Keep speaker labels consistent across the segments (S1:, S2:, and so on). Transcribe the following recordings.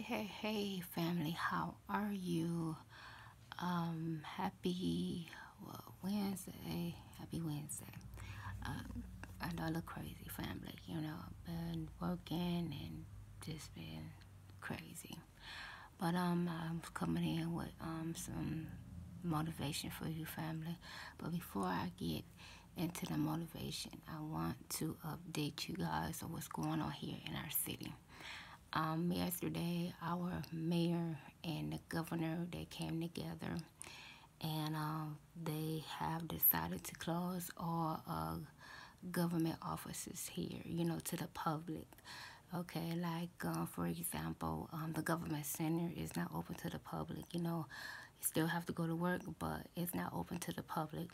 S1: Hey, family, how are you? Happy Wednesday. Happy Wednesday. I know I look crazy, family. I've been working and just been crazy. But I'm coming in with some motivation for you, family. But before I get into the motivation, I want to update you guys on what's going on here in our city. Yesterday, our mayor and the governor they came together, and they have decided to close all government offices here, to the public. Okay, like for example, the government center is not open to the public. You still have to go to work, but it's not open to the public.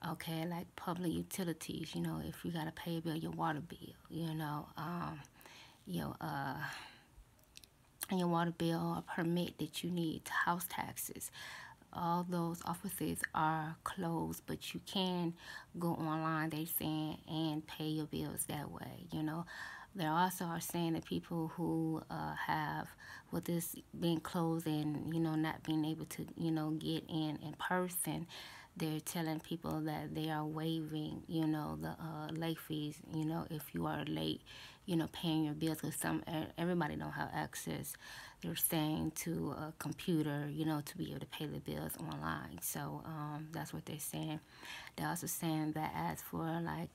S1: Okay, like public utilities. If you gotta pay a bill, your water bill. Your and your water bill, a permit that you need, house taxes. All those offices are closed, but you can go online, they saying, and pay your bills that way. They also are saying that people who have, with this being closed and, not being able to, get in person, they're telling people that they are waiving, the late fees, if you are late, paying your bills, because everybody don't have access, they're saying, to a computer, to be able to pay the bills online. So that's what they're saying. They're also saying that as for like,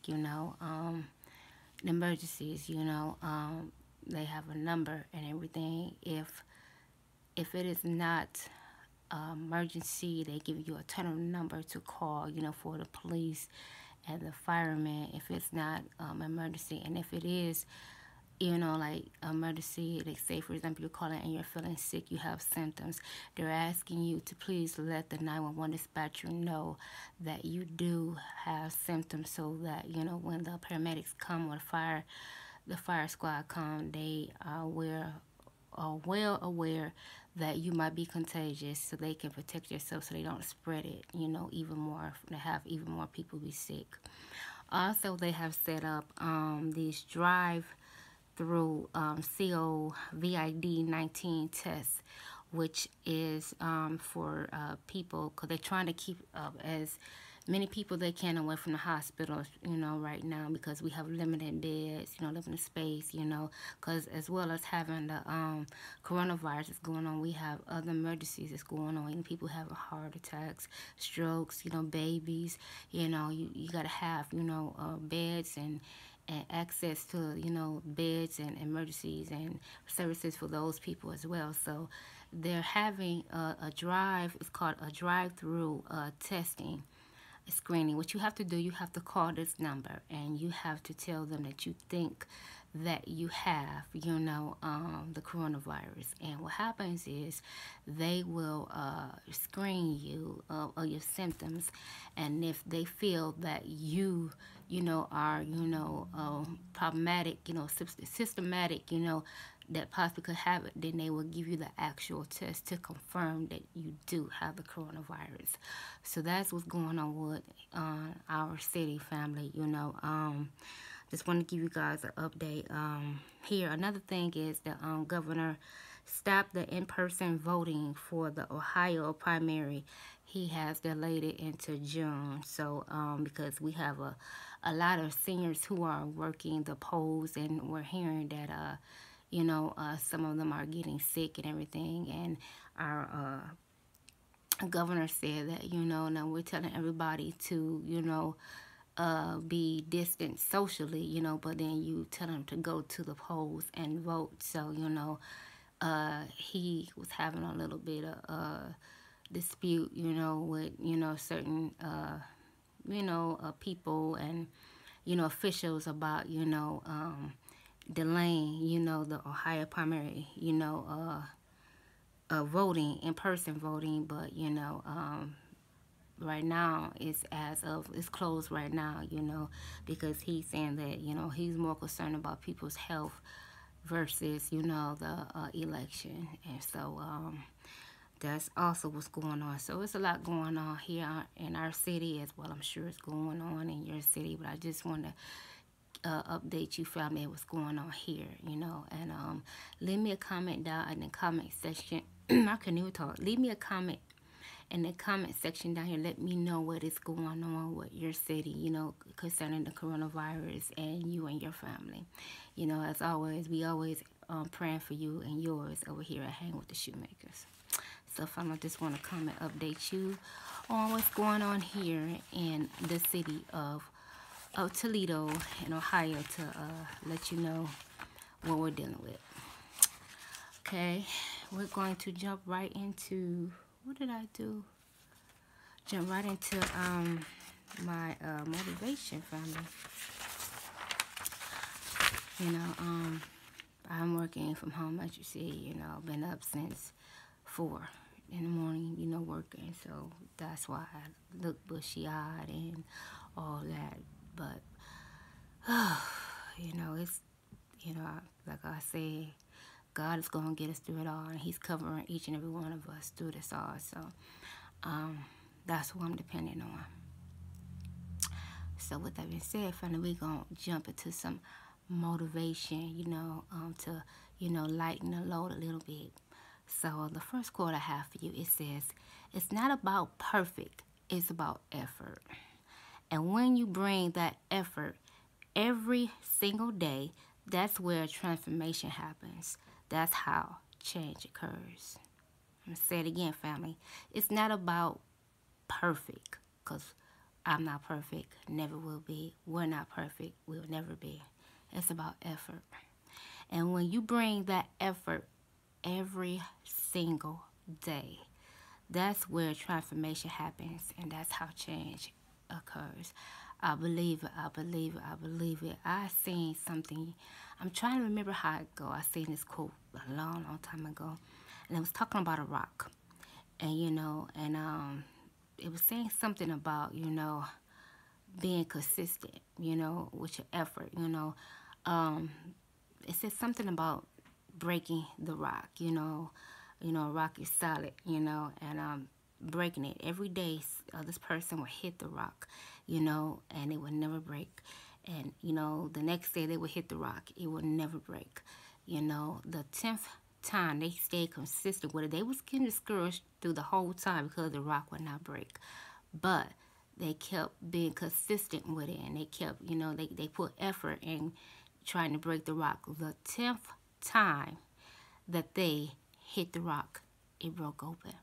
S1: emergencies, they have a number and everything. If it is not emergency, they give you a ton of number to call, for the police and the firemen. If it's not emergency, and if it is, like emergency, they say, for example, you're calling and you're feeling sick, you have symptoms, they're asking you to please let the 911 dispatcher know that you do have symptoms, so that, when the paramedics come or the fire squad come, they are well aware that you might be contagious, so they can protect yourself, so they don't spread it, even more, to have even more people be sick. Also, they have set up these drive-through COVID-19 tests, which is for people, because they're trying to keep as many people they can away from the hospitals, right now, because we have limited beds, limited space, because as well as having the coronavirus is going on, we have other emergencies that's going on, and people having heart attacks, strokes, babies, you got to have, beds and access to, beds and emergencies and services for those people as well. So they're having it's called a drive-through testing screening. What you have to do, you have to call this number and you have to tell them that you think that you have, the coronavirus. And what happens is they will screen you of your symptoms, and if they feel that you, are, problematic, systematic, that possibly could have it, then they will give you the actual test to confirm that you do have the coronavirus. So that's what's going on with our city, family. Just want to give you guys an update here. Another thing is the governor stopped the in-person voting for the Ohio primary. He has delayed it into June. So because we have a lot of seniors who are working the polls, and we're hearing that some of them are getting sick and everything, and our governor said that, now we're telling everybody to, be distant socially, but then you tell them to go to the polls and vote. So, he was having a little bit of dispute, with, certain, people and, officials about, delaying, the Ohio primary, voting, in-person voting, but, right now it's closed right now, because he's saying that, he's more concerned about people's health versus, the election. And so that's also what's going on. So it's a lot going on here in our city as well. I'm sure it's going on in your city, but I just want to update you, family, what's going on here, you know. And leave me a comment down in the comment section. I couldn't even talk. Leave me a comment in the comment section down here. Let me know what is going on with your city, you know, concerning the coronavirus and you and your family. You know, as always, we always praying for you and yours over here at Hang with the Shoemakers. So finally, I just want to comment, update you on what's going on here in the city of Toledo in Ohio to let you know what we're dealing with. Okay, we're going to jump right into, what did I do? Jump right into my motivation, family. You know, I'm working from home, as you see. You know, been up since 4 in the morning, you know, working. So that's why I look bushy-eyed and all that. But, you know, it's, you know, like I said, God is going to get us through it all. And he's covering each and every one of us through this all. So that's who I'm depending on. So with that being said, finally, we're going to jump into some motivation, you know, to, you know, lighten the load a little bit. So the first quote I have for you, it says, it's not about perfect, it's about effort. And when you bring that effort every single day, that's where transformation happens. That's how change occurs. I'm going to say it again, family. It's not about perfect, because I'm not perfect, never will be. We're not perfect, we'll never be. It's about effort. And when you bring that effort every single day, that's where transformation happens, and that's how change occurs. I believe it, I believe it, I believe it. I seen something, I'm trying to remember how it go. I seen this quote a long, long time ago, and it was talking about a rock. And, you know, and it was saying something about, you know, being consistent, you know, with your effort, you know. It said something about breaking the rock, you know, a rock is solid, you know, and breaking it every day. This person would hit the rock, you know, and it would never break. And, you know, the next day they would hit the rock, it would never break. You know, the 10th time they stayed consistent with it. They was getting discouraged through the whole time because the rock would not break. But they kept being consistent with it, and they kept, you know, they put effort in trying to break the rock. The 10th time that they hit the rock, it broke open.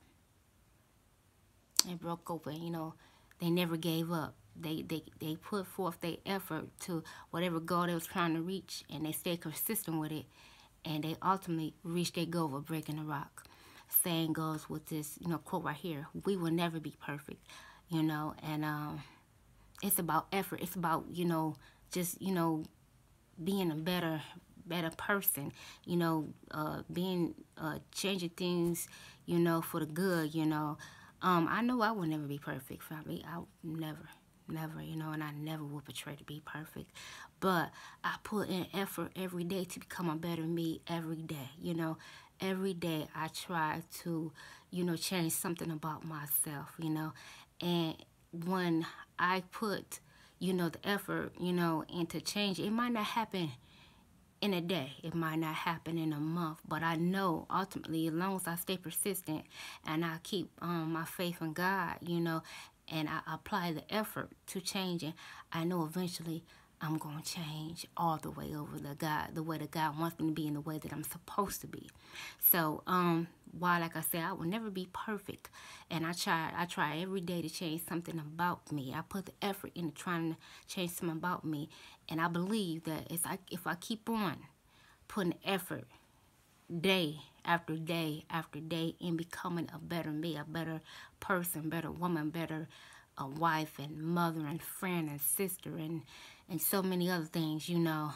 S1: It broke open, you know. They never gave up. They put forth their effort to whatever goal they was trying to reach, and they stayed consistent with it, and they ultimately reached their goal of breaking the rock. Saying goes with this, you know, quote right here: we will never be perfect, you know, and it's about effort. It's about, you know, just, you know, being a better person, you know, changing things, you know, for the good, you know. I know I will never be perfect, family. I never, you know, and I never will portray to be perfect. But I put in effort every day to become a better me every day, you know. Every day I try to, you know, change something about myself, you know. And when I put, you know, the effort, you know, into change, it might not happen in a day. It might not happen in a month, but I know ultimately, as long as I stay persistent and I keep my faith in God, you know, and I apply the effort to changing, I know eventually I'm going to change all the way over the way that God wants me to be, in the way that I'm supposed to be. So, while, like I said, I will never be perfect, and I try every day to change something about me. I put the effort into trying to change something about me, and I believe that if I keep on putting effort day after day after day in becoming a better me, a better person, better woman, better a wife and mother and friend and sister and so many other things, you know,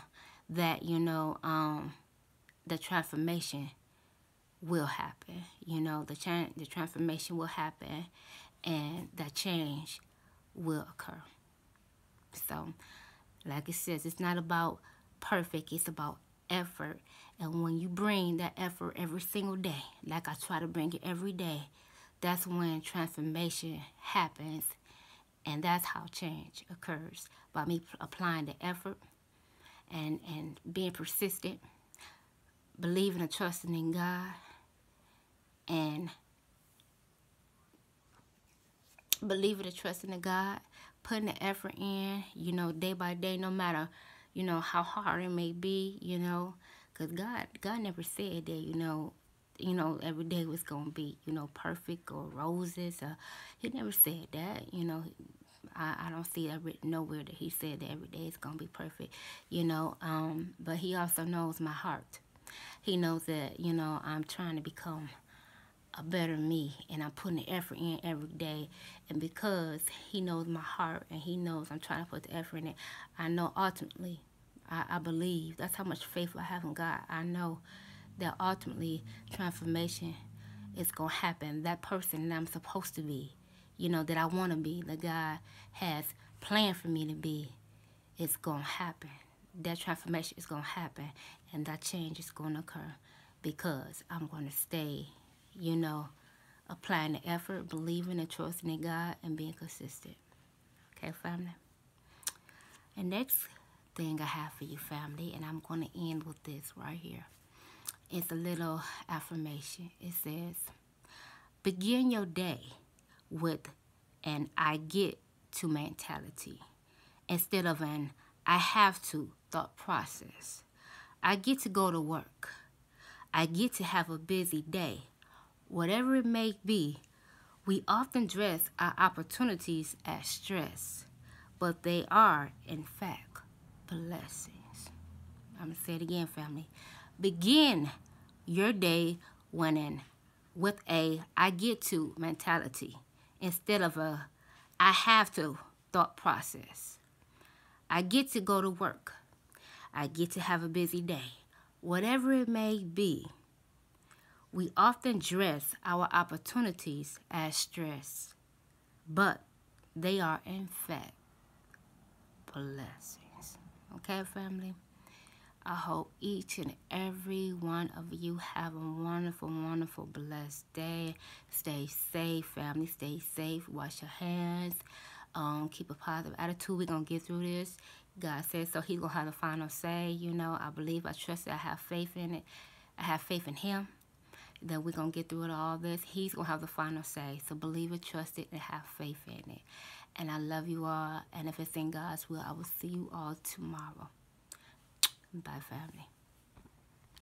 S1: that, you know, the transformation will happen. You know, the transformation will happen, and that change will occur. So, like it says, it's not about perfect, it's about effort. And when you bring that effort every single day, like I try to bring it every day, that's when transformation happens, and that's how change occurs. By me applying the effort, and being persistent, believing and trusting in God, and believing and trusting in God, putting the effort in, you know, day by day, no matter, you know, how hard it may be, you know, because God never said that, you know, every day was going to be, you know, perfect or roses. He never said that, you know. I don't see that written nowhere that he said that every day is going to be perfect, you know. But he also knows my heart. He knows that, you know, I'm trying to become a better me, and I'm putting the effort in every day. And because he knows my heart and he knows I'm trying to put the effort in it, I know ultimately, I believe, that's how much faith I have in God. I know that ultimately transformation is going to happen. That person that I'm supposed to be, you know, that I want to be, that God has planned for me to be, it's going to happen. That transformation is going to happen, and that change is going to occur because I'm going to stay, you know, applying the effort, believing and trusting in God, and being consistent. Okay, family? And next thing I have for you, family, and I'm going to end with this right here. It's a little affirmation. It says, begin your day with an I get to mentality instead of an I have to thought process. I get to go to work. I get to have a busy day. Whatever it may be, we often dress our opportunities as stress, but they are, in fact, blessings. I'm going to say it again, family. Begin your day with a I get to mentality instead of a I have to thought process. I get to go to work. I get to have a busy day. Whatever it may be, we often dress our opportunities as stress, but they are in fact blessings. Okay, family? I hope each and every one of you have a wonderful, wonderful, blessed day. Stay safe, family. Stay safe. Wash your hands. Keep a positive attitude. We're going to get through this. God says so. He's going to have the final say. You know, I believe, I trust it. I have faith in it. I have faith in him that we're going to get through it all this. He's going to have the final say. So believe it, trust it, and have faith in it. And I love you all. And if it's in God's will, I will see you all tomorrow. Bye, family.